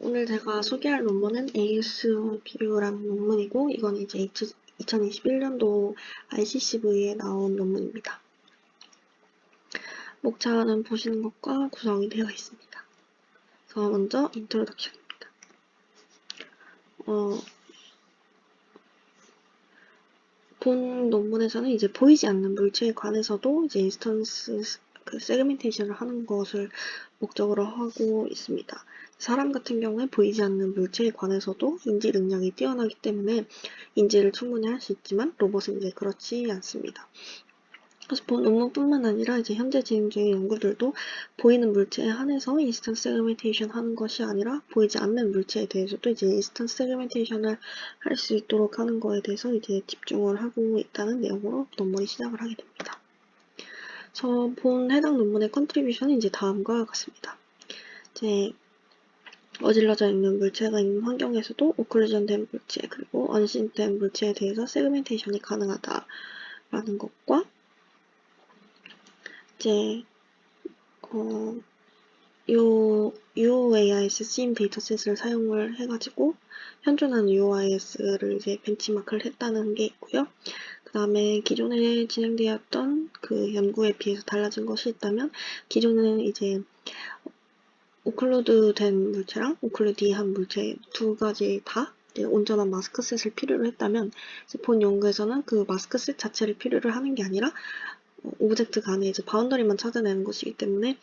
오늘 제가 소개할 논문은 ASV라는 논문이고, 이건 이제 2021년도 ICCV에 나온 논문입니다. 목차는 보시는 것과 구성이 되어 있습니다. 그래서 먼저 인트로덕션입니다. 본 논문에서는 이제 보이지 않는 물체에 관해서도 이제 인스턴스 세그멘테이션을 하는 것을 목적으로 하고 있습니다. 사람 같은 경우에 보이지 않는 물체에 관해서도 인지 능력이 뛰어나기 때문에 인지를 충분히 할 수 있지만 로봇은 이제 그렇지 않습니다. 그래서 본 논문뿐만 아니라 이제 현재 진행 중인 연구들도 보이는 물체에 한해서 인스턴스 세그멘테이션 하는 것이 아니라 보이지 않는 물체에 대해서도 이제 인스턴스 세그멘테이션을 할 수 있도록 하는 거에 대해서 이제 집중을 하고 있다는 내용으로 논문이 시작을 하게 됩니다. 저 본 해당 논문의 컨트리뷰션은 이제 다음과 같습니다. 이제 어질러져 있는 물체가 있는 환경에서도 오클루전된 물체 그리고 언신된 물체에 대해서 세그멘테이션이 가능하다라는 것과 이제 UOAIS SIEM 데이터셋을 사용을 해가지고 현존한 UOAIS를 이제 벤치마크를 했다는 게 있고요. 그 다음에 기존에 진행되었던 그 연구에 비해서 달라진 것이 있다면 기존에는 이제 오클루드된 물체랑 오클루디한 물체 두 가지 다 온전한 마스크셋을 필요로 했다면 본 연구에서는 그 마스크셋 자체를 필요로 하는 게 아니라 오브젝트 간에 이제 바운더리만 찾아내는 것이기 때문에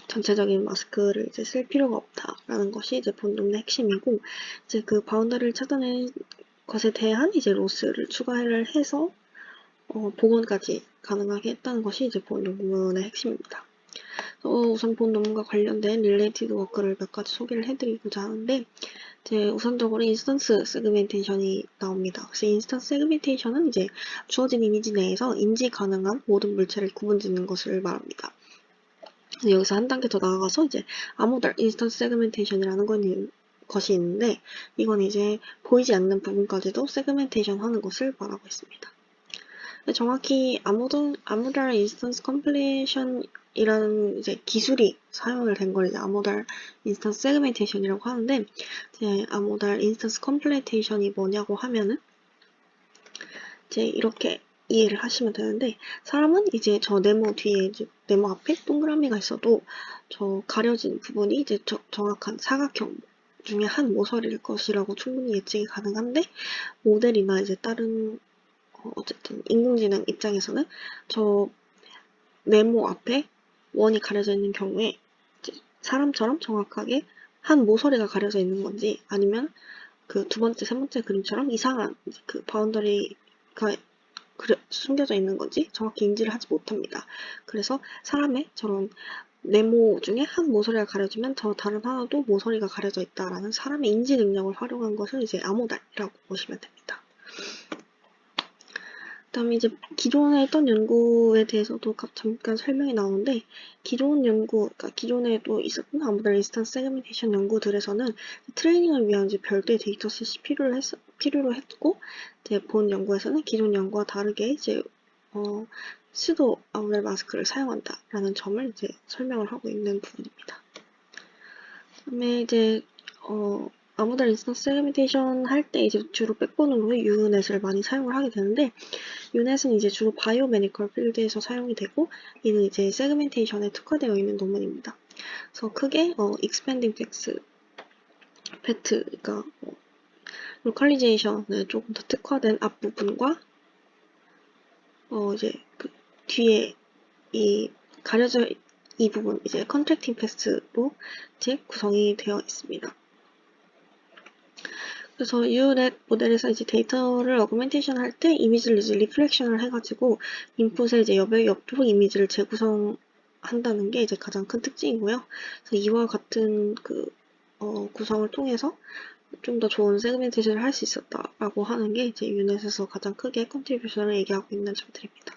전체적인 마스크를 이제 쓸 필요가 없다라는 것이 이제 본 논문의 핵심이고, 이제 그 바운더리를 찾아낸 것에 대한 이제 로스를 추가를 해서 복원까지 가능하게 했다는 것이 이제 본 논문의 핵심입니다. 우선 본 논문과 관련된 릴레이티드 워크를 몇 가지 소개를 해드리고자 하는데, 이제 우선적으로 인스턴스 세그멘테이션이 나옵니다. 그래서 인스턴스 세그멘테이션은 이제 주어진 이미지 내에서 인지 가능한 모든 물체를 구분짓는 것을 말합니다. 여기서 한 단계 더 나아가서 이제 아모달 인스턴스 세그멘테이션이라는 것이 있는데, 이건 이제 보이지 않는 부분까지도 세그멘테이션 하는 것을 말하고 있습니다. 정확히 아모달 인스턴스 컴플레이션이라는 이제 기술이 사용을 된 걸 이제 아모달 인스턴스 세그멘테이션이라고 하는데, 이제 아모달 인스턴스 컴플레이션이 뭐냐고 하면은 이제 이렇게 이해를 하시면 되는데, 사람은 이제 저 네모 뒤에 이제 네모 앞에 동그라미가 있어도 저 가려진 부분이 이제 정확한 사각형 중에 한 모서리일 것이라고 충분히 예측이 가능한데, 모델이나 이제 다른 어쨌든 인공지능 입장에서는 저 네모 앞에 원이 가려져 있는 경우에 이제 사람처럼 정확하게 한 모서리가 가려져 있는 건지, 아니면 그 두 번째, 세 번째 그림처럼 이상한 그 바운더리가 숨겨져 있는 건지 정확히 인지를 하지 못합니다. 그래서 사람의 저런 네모 중에 한 모서리가 가려지면 저 다른 하나도 모서리가 가려져 있다라는 사람의 인지 능력을 활용한 것을 이제 아모달이라고 보시면 됩니다. 그다음에 이제 기존에 했던 연구에 대해서도 잠깐 설명이 나오는데, 기존 연구, 그러니까 기존에도 있었던 아모달 인스턴스 세그멘테이션 연구들에서는 트레이닝을 위한 이제 별도의 데이터셋이 필요로 했고, 이제 본 연구에서는 기존 연구와 다르게 이제 수도 아모달 마스크를 사용한다라는 점을 이제 설명을 하고 있는 부분입니다. 그다음에 이제 아모달 인스턴스 세그멘테이션 할 때 이제 주로 백본으로 유넷을 많이 사용을 하게 되는데, 유넷은 이제 주로 바이오메디컬 필드에서 사용이 되고, 이는 이제 세그멘테이션에 특화되어 있는 논문입니다. 그래서 크게 expanding 팩트, 그러니까 로컬리제이션에 조금 더 특화된 앞부분과 이제 그 뒤에 이 가려져 이 부분 이제 컨트랙팅 팩트로 이제 구성이 되어 있습니다. 그래서 유넷 모델에서 이제 데이터를 어그멘테이션 할 때 이미지를 이제 리플렉션을 해가지고 인풋에 이제 옆쪽 이미지를 재구성한다는 게 이제 가장 큰 특징이고요. 그래서 이와 같은 그 구성을 통해서 좀 더 좋은 세그멘테이션을 할 수 있었다라고 하는 게 이제 유넷에서 가장 크게 컨트리뷰션을 얘기하고 있는 점들입니다.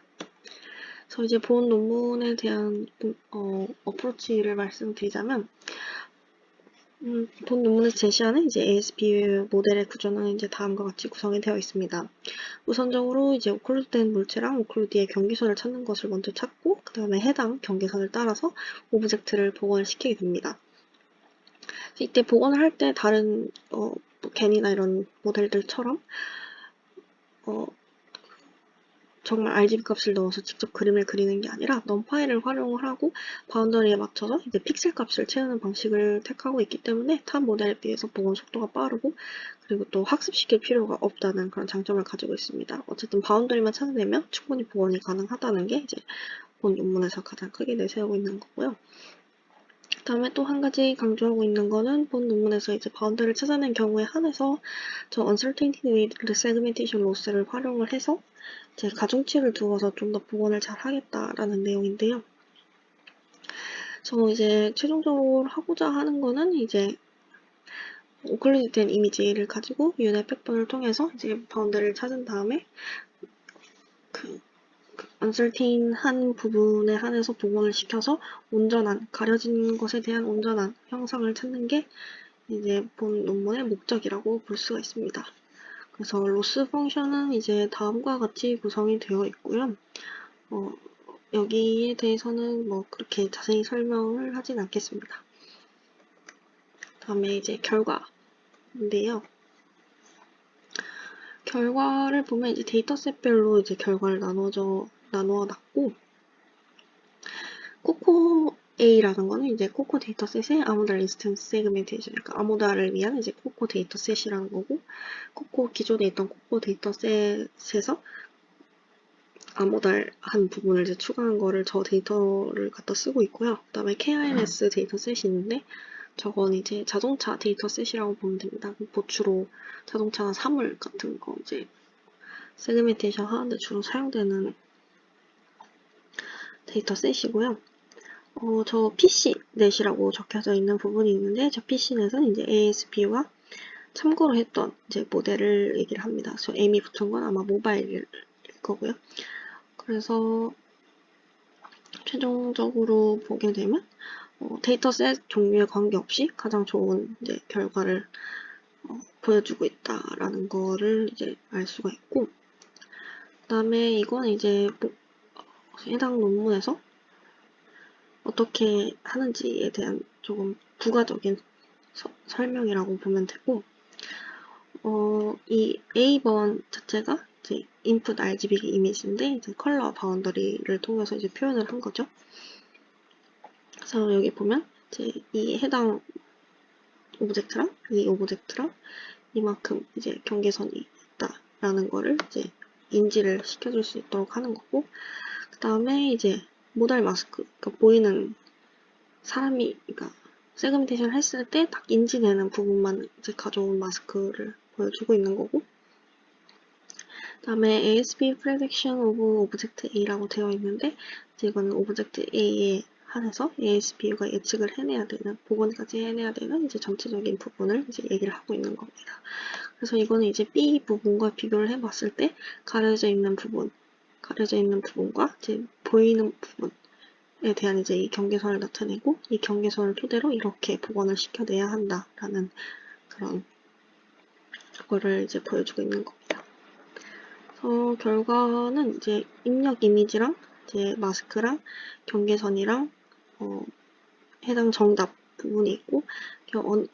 그래서 이제 본 논문에 대한 어프로치를 말씀드리자면, 본 논문에서 제시하는 이제 ASP 모델의 구조는 이제 다음과 같이 구성이 되어 있습니다. 우선적으로 이제 오클루드된 물체랑 오클루드의 경계선을 찾는 것을 먼저 찾고, 그 다음에 해당 경계선을 따라서 오브젝트를 복원시키게 됩니다. 이때 복원을 할 때 다른 뭐 겐이나 이런 모델들처럼 정말 RGB 값을 넣어서 직접 그림을 그리는 게 아니라 넘파이를 활용을 하고 바운더리에 맞춰서 이제 픽셀 값을 채우는 방식을 택하고 있기 때문에 타 모델에 비해서 복원 속도가 빠르고 그리고 또 학습시킬 필요가 없다는 그런 장점을 가지고 있습니다. 어쨌든 바운더리만 찾아내면 충분히 복원이 가능하다는 게 이제 본 논문에서 가장 크게 내세우고 있는 거고요. 그 다음에 또 한 가지 강조하고 있는 거는 본 논문에서 이제 바운더리를 찾아낸 경우에 한해서 저 uncertainty with segmentation loss를 활용을 해서 이제 가중치를 두어서 좀 더 복원을 잘 하겠다라는 내용인데요. 저 이제 최종적으로 하고자 하는 거는 이제 오클루드 된 이미지를 가지고 윤회 팩번을 통해서 이제 바운더리를 찾은 다음에 그 uncertain한 부분에 한해서 복원을 시켜서 온전한, 가려진 것에 대한 온전한 형상을 찾는 게 이제 본 논문의 목적이라고 볼 수가 있습니다. 그래서 로스 펑션은 이제 다음과 같이 구성이 되어 있고요. 여기에 대해서는 뭐 그렇게 자세히 설명을 하진 않겠습니다. 다음에 이제 결과인데요. 결과를 보면 이제 데이터셋별로 이제 결과를 나누어 놨고, 코코 A라는 거는 이제 코코 데이터셋의 아모다 리스턴스 세그멘테이션, 그러니까 아모다를 위한 이제 코코 데이터셋이라는 거고, 기존에 있던 코코 데이터셋에서 아모달 한 부분을 이제 추가한 거를 저 데이터를 갖다 쓰고 있고요. 그 다음에 KIMS 데이터셋이 있는데 저건 이제 자동차 데이터셋이라고 보면 됩니다. 보추로 자동차나 사물 같은 거 이제 세그멘테이션 하는데 주로 사용되는 데이터셋이고요. 저 PC넷이라고 적혀져 있는 부분이 있는데 저 PC넷은 이제 ASP와 참고로 했던 이제 모델을 얘기를 합니다. 그래서 M이 붙은 건 아마 모바일일 거고요. 그래서 최종적으로 보게 되면 데이터셋 종류에 관계없이 가장 좋은 이제 결과를 보여주고 있다라는 거를 이제 알 수가 있고, 그 다음에 이건 이제 해당 논문에서 어떻게 하는지에 대한 조금 부가적인 설명이라고 보면 되고, 이 A번 자체가 이제 input RGB 이미지인데 이제 컬러 바운더리를 통해서 이제 표현을 한 거죠. 그래서 여기 보면 이제 이 해당 오브젝트랑 이 오브젝트랑 이만큼 이제 경계선이 있다라는 거를 이제 인지를 시켜줄 수 있도록 하는 거고, 그 다음에 이제 모달 마스크, 그러니까 보이는 사람이, 그러니까 세그멘테이션 했을 때 딱 인지되는 부분만 이제 가져온 마스크를 보여주고 있는 거고, 그 다음에 ASP Prediction of Object A라고 되어 있는데 이제 이거는 오브젝트 A에 한해서 ASPU가 예측을 해내야 되는, 복원까지 해내야 되는 이제 전체적인 부분을 이제 얘기를 하고 있는 겁니다. 그래서 이거는 이제 B 부분과 비교를 해봤을 때 가려져 있는 부분과 이제 보이는 부분에 대한 이제 이 경계선을 나타내고 이 경계선을 토대로 이렇게 복원을 시켜내야 한다라는 그런 거를 이제 보여주고 있는 겁니다. 그래서 결과는 이제 입력 이미지랑 이제 마스크랑 경계선이랑 해당 정답 부분이 있고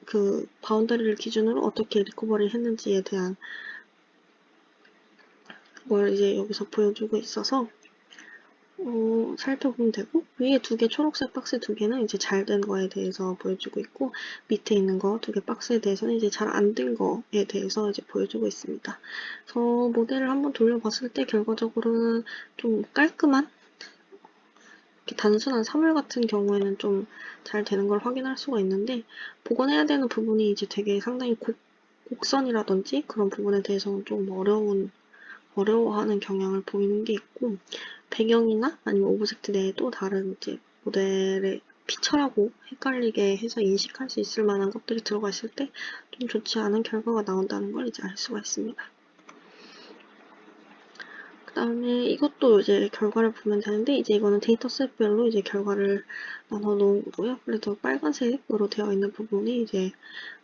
그 바운더리를 기준으로 어떻게 리커버리를 했는지에 대한 걸 이제 여기서 보여주고 있어서 살펴보면 되고, 위에 두 개 초록색 박스 두 개는 이제 잘 된 거에 대해서 보여주고 있고, 밑에 있는 거 두 개 박스에 대해서는 이제 잘 안 된 거에 대해서 이제 보여주고 있습니다. 그래서 모델을 한번 돌려봤을 때 결과적으로는 좀 깔끔한, 이렇게 단순한 사물 같은 경우에는 좀 잘 되는 걸 확인할 수가 있는데, 복원해야 되는 부분이 이제 되게 상당히 곡선이라든지 그런 부분에 대해서는 좀 어려워하는 경향을 보이는 게 있고, 배경이나 아니면 오브젝트 내에 또 다른 이제 모델의 피처라고 헷갈리게 해서 인식할 수 있을 만한 것들이 들어가 있을 때 좀 좋지 않은 결과가 나온다는 걸 이제 알 수가 있습니다. 그 다음에 이것도 이제 결과를 보면 되는데, 이제 이거는 데이터셋별로 이제 결과를 나눠 놓은 거고요. 그래도 빨간색으로 되어 있는 부분이 이제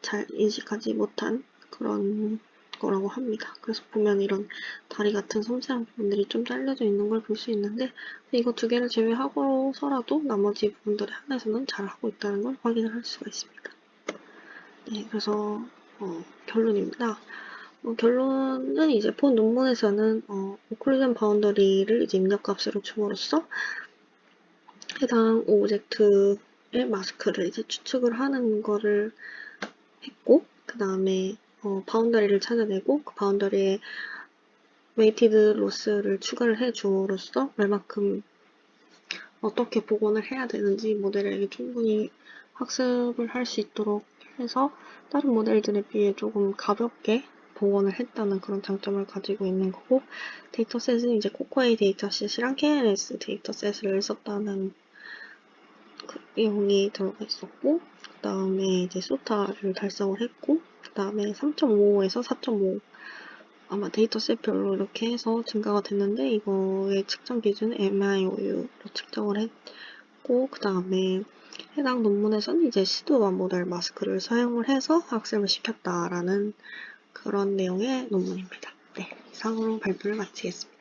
잘 인식하지 못한 그런 거라고 합니다. 그래서 보면 이런 다리 같은 섬세한 부분들이 좀 잘려져 있는 걸 볼 수 있는데, 이거 두 개를 제외하고서라도 나머지 부분들에 한해서는 잘 하고 있다는 걸 확인을 할 수가 있습니다. 네, 그래서 결론입니다. 결론은 이제 본 논문에서는 오클루전 바운더리를 이제 입력값으로 줌으로써 해당 오브젝트의 마스크를 이제 추측을 하는 거를 했고, 그 다음에 바운더리를 찾아내고 그 바운더리에 웨이티드 로스를 추가를 해줌으로써 얼마큼 어떻게 복원을 해야 되는지 모델에게 충분히 학습을 할 수 있도록 해서 다른 모델들에 비해 조금 가볍게 복원을 했다는 그런 장점을 가지고 있는 거고, 데이터셋은 이제 코코A 데이터셋이랑 KNS 데이터셋을 썼다는 그 내용이 들어가 있었고, 그 다음에 이제 소타를 달성을 했고, 그 다음에 3.5에서 4.5 아마 데이터셋별로 이렇게 해서 증가가 됐는데, 이거의 측정 기준은 MIOU로 측정을 했고, 그 다음에 해당 논문에서는 이제 시드와 모델 마스크를 사용을 해서 학습을 시켰다라는 그런 내용의 논문입니다. 네, 이상으로 발표를 마치겠습니다.